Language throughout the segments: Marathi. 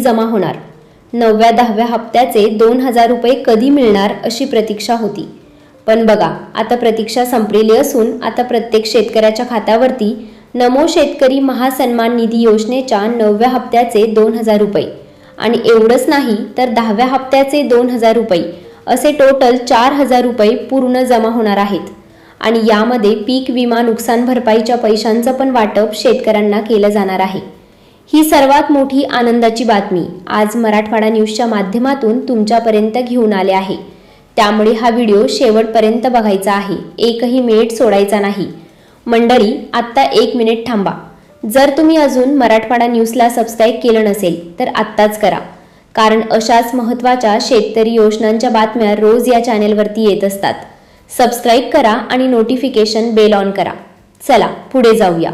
जमा होणार। 9व्या-10व्या हप्त्याचे 2000 रुपये कधी मिळणार अशी प्रतीक्षा होती। पण बघा, आता प्रतीक्षा संपलेली असून आता प्रत्येक शेतकऱ्याच्या खात्यावरती नमो शेतकरी महासन्मान निधी योजनेच्या 9व्या हप्त्याचे 2000 रुपये आणि एवढंच नाही तर 10व्या हप्त्याचे 2000 रुपये असे टोटल 4000 रुपये पूर्ण जमा होणार आहेत। आणि यामध्ये पीक विमा नुकसान भरपाईच्या पैशांचं पण वाटप शेतकऱ्यांना केलं जाणार आहे। ही सर्वात मोठी आनंदाची बातमी आज मराठवाडा न्यूजच्या माध्यमातून तुमच्यापर्यंत घेऊन आले आहे। त्यामुळे हा व्हिडिओ शेवटपर्यंत बघायचा आहे, एकही मिनिट सोडायचा नाही। मंडळी, आत्ता 1 मिनिट थांबा। जर तुम्ही अजून मराठवाडा न्यूजला सबस्क्राईब केलं नसेल तर आत्ताच करा, कारण अशाच महत्त्वाच्या शेतकरी योजनांच्या बातम्या रोज या चॅनेलवरती येत असतात। सबस्क्राईब करा आणि नोटिफिकेशन बेल ऑन करा। चला पुढे जाऊया।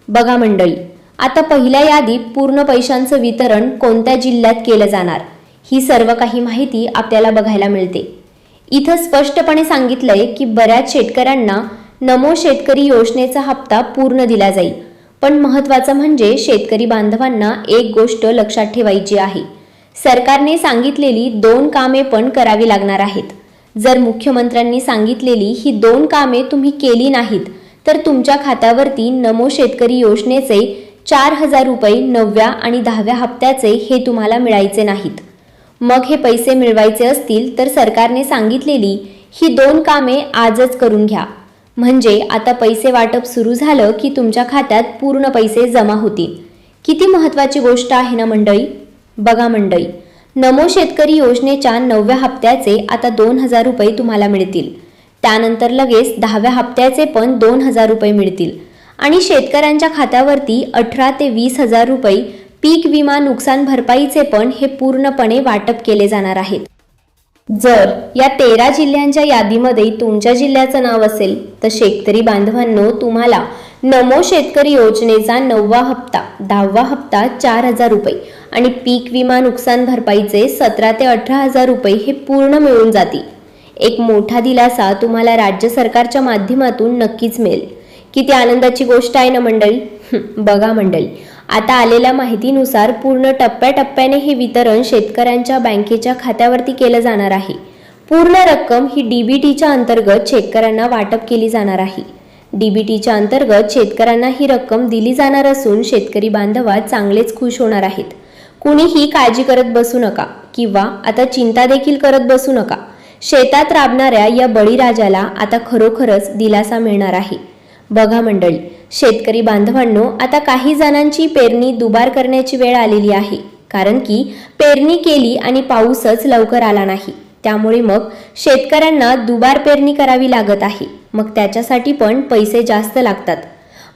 बघा मंडळी, आता पहिल्या यादीत पूर्ण पैशांचं वितरण कोणत्या जिल्ह्यात केलं जाणार ही सर्व काही माहिती आपल्याला बघायला मिळते। इथं स्पष्टपणे सांगितलंय की बऱ्याच शेतकऱ्यांना नमो शेतकरी योजनेचा हप्ता पूर्ण दिला जाईल। पण महत्त्वाचं म्हणजे शेतकरी बांधवांना एक गोष्ट लक्षात ठेवायची आहे, सरकारने सांगितलेली 2 कामे पण करावी लागणार आहेत। जर मुख्यमंत्र्यांनी सांगितलेली ही 2 कामे तुम्ही केली नाहीत तर तुमच्या खात्यावरती नमो शेतकरी योजनेचे 4000 रुपये 9व्या आणि 10व्या हप्त्याचे हे तुम्हाला मिळायचे नाहीत। मग हे पैसे मिळवायचे असतील तर सरकारने सांगितलेली ही 2 कामे आजच करून घ्या, म्हणजे आता पैसे वाटप सुरू झालं की तुमच्या खात्यात पूर्ण पैसे जमा होतील। किती महत्त्वाची गोष्ट आहे ना मंडळी। बघा मंडळी, नमो शेतकरी योजनेच्या 9व्या हप्त्याचे आता 2000 रुपये तुम्हाला मिळतील। त्यानंतर लगेच 10व्या हप्त्याचे पण 2000 रुपये मिळतील आणि शेतकऱ्यांच्या खात्यावरती 18 ते 20,000 रुपये पीक विमा नुकसान भरपाईचे पण हे पूर्णपणे वाटप केले जाणार आहेत। जर या 13 जिल्ह्यांच्या यादीमध्ये तुमच्या जिल्ह्याचं नाव असेल तर शेतकरी बांधवांनो, तुम्हाला नमो शेतकरी योजनेचा 9वा हप्ता 10वा हप्ता 4000 रुपये आणि पीक विमा नुकसान भरपाईचे 17 ते 18,000 रुपये हे पूर्ण मिळून जातील। एक मोठा दिलासा तुम्हाला राज्य सरकारच्या माध्यमातून नक्कीच मिळेल। किती आनंदाची गोष्ट आहे ना मंडळी। बघा मंडळी, आता आलेल्या माहितीनुसार पूर्ण टप्प्याटप्प्याने हे वितरण शेतकऱ्यांच्या बँकेच्या खात्यावरती केलं जाणार आहे। पूर्ण रक्कम ही डीबीटीच्या अंतर्गत शेतकऱ्यांना वाटप केली जाणार आहे। डीबीटीच्या अंतर्गत शेतकऱ्यांना ही रक्कम दिली जाणार असून शेतकरी बांधव चांगलेच खुश होणार आहेत। कुणीही काळजी करत बसू नका किंवा आता चिंता देखील करत बसू नका। शेतात राबणाऱ्या या बळीराजाला आता खरोखरच दिलासा मिळणार आहे। बघा मंडळी, शेतकरी बांधवांनो, आता काही जणांची पेरणी दुबार करण्याची वेळ आलेली आहे, कारण की पेरणी केली आणि पाऊसच लवकर आला नाही। त्यामुळे मग शेतकऱ्यांना दुबार पेरणी करावी लागत आहे, मग त्याच्यासाठी पण पैसे जास्त लागतात।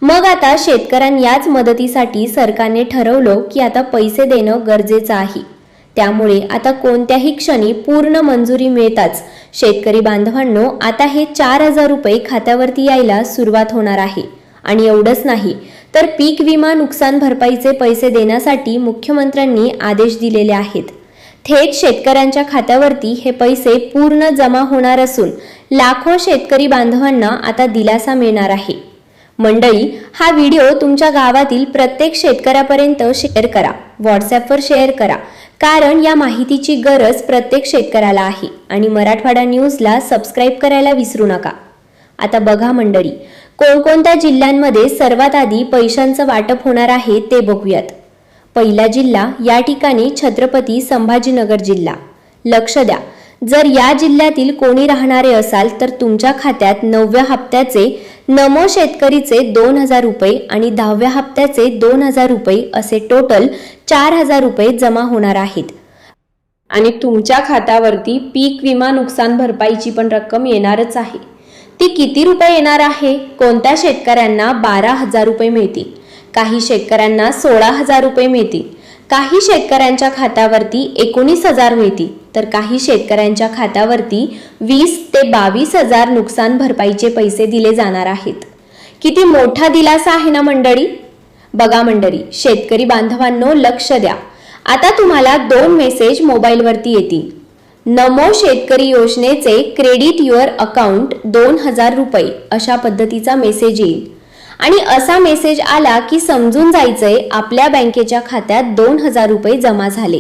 मग आता शेतकऱ्यांयाच मदतीसाठी सरकारने ठरवलं की आता पैसे देणं गरजेचं आहे। त्यामुळे आता कोणत्याही क्षणी पूर्ण मंजुरी मिळताच शेतकरी बांधवांनो, आता हे 4000 रुपये खात्यावरती यायला सुरुवात होणार आहे। आणि एवढंच नाही तर पीक विमा नुकसान भरपाईचे पैसे देण्यासाठी मुख्यमंत्र्यांनी आदेश दिलेले आहेत। थेट शेतकऱ्यांच्या खात्यावरती हे पैसे पूर्ण जमा होणार असून लाखो शेतकरी बांधवांना आता दिलासा मिळणार आहे। मंडळी, हा व्हिडिओ तुमच्या गावातील प्रत्येक शेतकऱ्यापर्यंत शेअर करा, व्हॉट्सॲपवर शेअर करा, कारण या माहितीची गरज प्रत्येक शेतकऱ्याला आहे। आणि मराठवाडा न्यूजला सबस्क्राईब करायला विसरू नका। आता बघा मंडळी, कोणकोणत्या जिल्ह्यांमध्ये सर्वात आधी पैशांचं वाटप होणार आहे ते बघूयात। पहिला जिल्हा या ठिकाणी छत्रपती संभाजीनगर जिल्हा। लक्ष द्या, जर या जिल्ह्यातील कोणी राहणारे असाल तर तुमच्या खात्यात 9व्या हप्त्याचे नमो शेतकरीचे 2000 रुपये आणि 10व्या हप्त्याचे 2000 रुपये असे टोटल 4000 रुपये जमा होणार आहेत। आणि तुमच्या खात्यावरती पीक विमा नुकसान भरपाईची पण रक्कम येणारच आहे। ती किती रुपये येणार आहे? कोणत्या शेतकऱ्यांना 12,000 रुपये मिळतील, काही शेतकऱ्यांना 16,000 रुपये मिळतील, काही शेतकऱ्यांच्या खात्यावरती 19,000 मिळतील, तर काही शेतकऱ्यांच्या खात्यावरती 20 ते 22,000 नुकसान भरपाईचे पैसे दिले जाणार आहेत। किती मोठा दिलासा आहे ना मंडळी। बघा मंडळी, शेतकरी बांधवांनो लक्ष द्या, आता तुम्हाला 2 मेसेज मोबाईलवरती येतील। नमो शेतकरी योजनेचे क्रेडिट युअर अकाउंट 2000 रुपये अशा पद्धतीचा मेसेज येईल आणि असा मेसेज आला की समजून जायचंय आपल्या बँकेच्या खात्यात 2000 रुपये जमा झाले.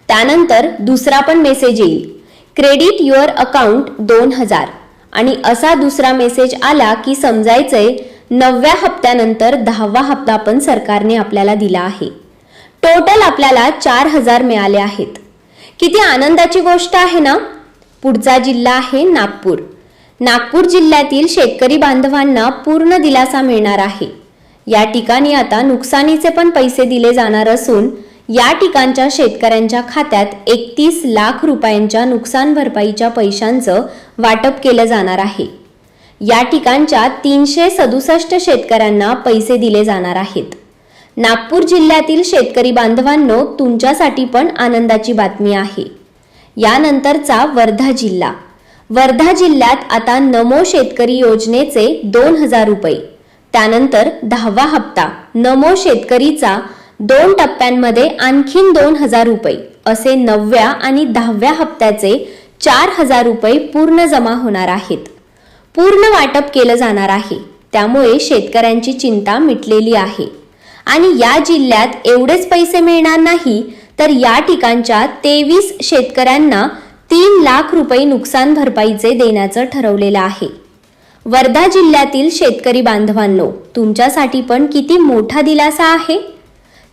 त्यानंतर दुसरा पण मेसेज येईल, क्रेडिट युअर अकाउंट 2000. आणि असा दुसरा मेसेज आला की समजायचंय 9व्या हप्त्यानंतर 10वा हप्ता पण सरकारने आपल्याला दिला आहे. टोटल आपल्याला 4000 मिळाले आहेत. किती आनंदाची गोष्ट आहे ना. पुढचा जिल्हा आहे नागपूर. नागपूर जिल्ह्यातील शेतकरी बांधवांना पूर्ण दिलासा मिळणार आहे. या ठिकाणी आता नुकसानीचे पण पैसे दिले जाणार असून या ठिकाणच्या शेतकऱ्यांच्या खात्यात 31 लाख रुपयांच्या नुकसान भरपाईच्या पैशांचं वाटप केलं जाणार आहे. या ठिकाणच्या 367 शेतकऱ्यांना पैसे दिले जाणार आहेत. नागपूर जिल्ह्यातील शेतकरी बांधवांनो, तुमच्यासाठी पण आनंदाची बातमी आहे. यानंतरचा वर्धा जिल्हा. वर्धा जिल्ह्यात आता नमो शेतकरी योजनेचे 2000 रुपये, त्यानंतर 10वा हप्ता नमो शेतकरीचा 2 टप्प्यांमध्ये आणखीन 2000 रुपये असे 9व्या आणि 10व्या हप्त्याचे 4000 रुपये पूर्ण जमा होणार आहेत. पूर्ण वाटप केलं जाणार आहे. त्यामुळे शेतकऱ्यांची चिंता मिटलेली आहे. आणि या जिल्ह्यात एवढेच पैसे मिळणार नाही तर या ठिकाणच्या 23 शेतकऱ्यांना 3 लाख रुपये नुकसान भरपाईचे देण्याचं ठरवलेलं आहे. वर्धा जिल्ह्यातील शेतकरी बांधवांनो, तुमच्यासाठी पण किती मोठा दिलासा आहे.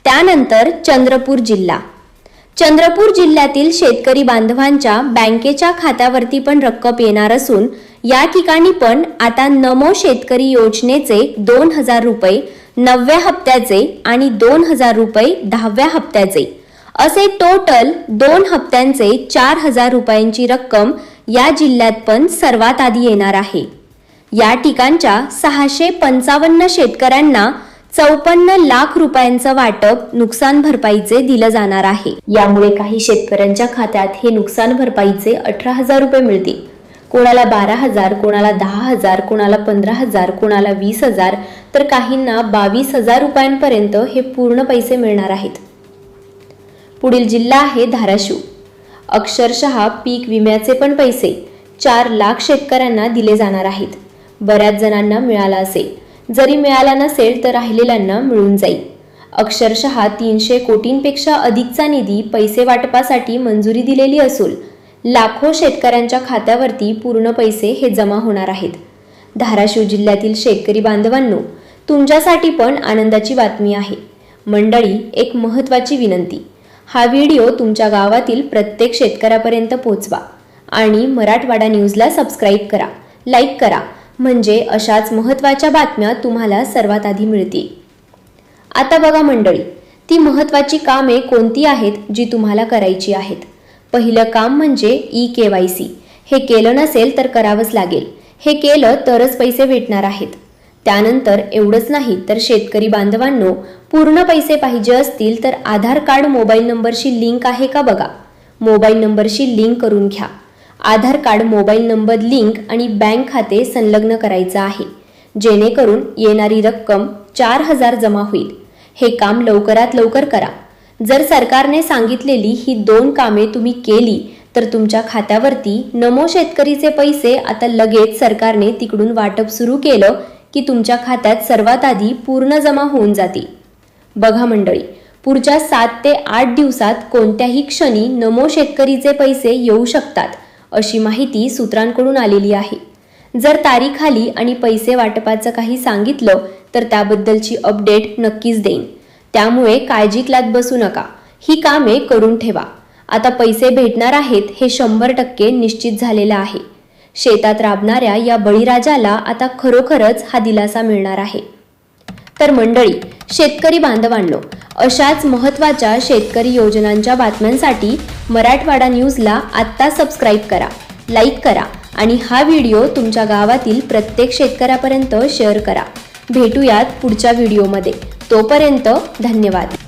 त्यानंतर चंद्रपूर जिल्हा. चंद्रपूर जिल्ह्यातील शेतकरी बांधवांच्या बँकेच्या खात्यावरती पण रक्कम येणार असून या ठिकाणी पण आता नमो शेतकरी योजनेचे 2000 रुपये 9व्या हप्त्याचे आणि 2000 रुपये 10व्या हप्त्याचे असे टोटल 2 हप्त्यांचे 4000 रुपयांची रक्कम या जिल्ह्यात पण सर्वात आधी येणार आहे. या ठिकाणच्या 655 शेतकऱ्यांना 54 लाख रुपयांचं वाटप नुकसान भरपाईचे दिलं जाणार आहे. यामुळे काही शेतकऱ्यांच्या खात्यात हे नुकसान भरपाईचे 18000 रुपये मिळतील. कोणाला 12000, कोणाला 10000, कोणाला 15000, कोणाला 20000 तर काहींना 22000 रुपयांपर्यंत हे पूर्ण पैसे मिळणार आहेत. पुढील जिल्हा आहे धाराशिव. अक्षरशः पीक विम्याचे पण पैसे 4 लाख शेतकऱ्यांना दिले जाणार आहेत. बऱ्याच जणांना मिळाला असेल, जरी मिळाला नसेल तर राहिलेल्यांना मिळून जाईल. अक्षरशः 300 कोटींपेक्षा अधिकचा निधी पैसे वाटपासाठी मंजुरी दिलेली असून लाखो शेतकऱ्यांच्या खात्यावरती पूर्ण पैसे हे जमा होणार आहेत. धाराशिव जिल्ह्यातील शेतकरी बांधवांनो, तुमच्यासाठी पण आनंदाची बातमी आहे. मंडळी, एक महत्त्वाची विनंती, हा व्हिडिओ तुमच्या गावातील प्रत्येक शेतकऱ्यापर्यंत पोहोचवा आणि मराठवाडा न्यूजला सबस्क्राईब करा, लाईक करा, म्हणजे अशाच महत्त्वाच्या बातम्या तुम्हाला सर्वात आधी मिळतील. आता बघा मंडळी, ती महत्त्वाची कामे कोणती आहेत जी तुम्हाला करायची आहेत. पहिलं काम म्हणजे ई-KYC. हे केलं नसेल तर करावंच लागेल. हे केलं तरच पैसे भेटणार आहेत. त्यानंतर एवढंच नाही तर शेतकरी बांधवांनो, पूर्ण पैसे पाहिजे असतील तर आधार कार्ड मोबाईल नंबरशी लिंक आहे का बघा. मोबाईल नंबरशी लिंक करून घ्या. आधार कार्ड मोबाईल नंबर लिंक आणि बँक खाते संलग्न करायचं आहे, जेणेकरून येणारी रक्कम 4000 जमा होईल. हे काम लवकरात लवकर करा. जर सरकारने सांगितलेली ही 2 कामे तुम्ही केली तर तुमच्या खात्यावरती नमो शेतकरीचे पैसे आता लगेच सरकारने तिकडून वाटप सुरू केलं की तुमच्या खात्यात सर्वात आधी पूर्ण जमा होऊन जातील. बघा मंडळी, पुढच्या 7 ते 8 दिवसात कोणत्याही क्षणी नमो शेतकरीचे पैसे येऊ शकतात अशी माहिती सूत्रांकडून आलेली आहे. जर तारीख आली आणि पैसे वाटपाचं काही सांगितलं तर त्याबद्दलची अपडेट नक्कीच देईन. त्यामुळे काळजीत बसू नका. ही कामे करून ठेवा. आता पैसे भेटणार आहेत हे 100% निश्चित झालेलं आहे. शेतात राबणाऱ्या या बळीराजाला आता खरोखरच हा दिलासा मिळणार आहे. तर मंडळी, शेतकरी बांधवांनो, अशाच महत्त्वाच्या शेतकरी योजनांच्या बातम्यांसाठी मराठवाडा न्यूजला आत्ता सबस्क्राईब करा, लाईक करा आणि हा व्हिडिओ तुमच्या गावातील प्रत्येक शेतकऱ्यापर्यंत शेअर करा. भेटूयात पुढच्या व्हिडिओमध्ये. तोपर्यंत धन्यवाद.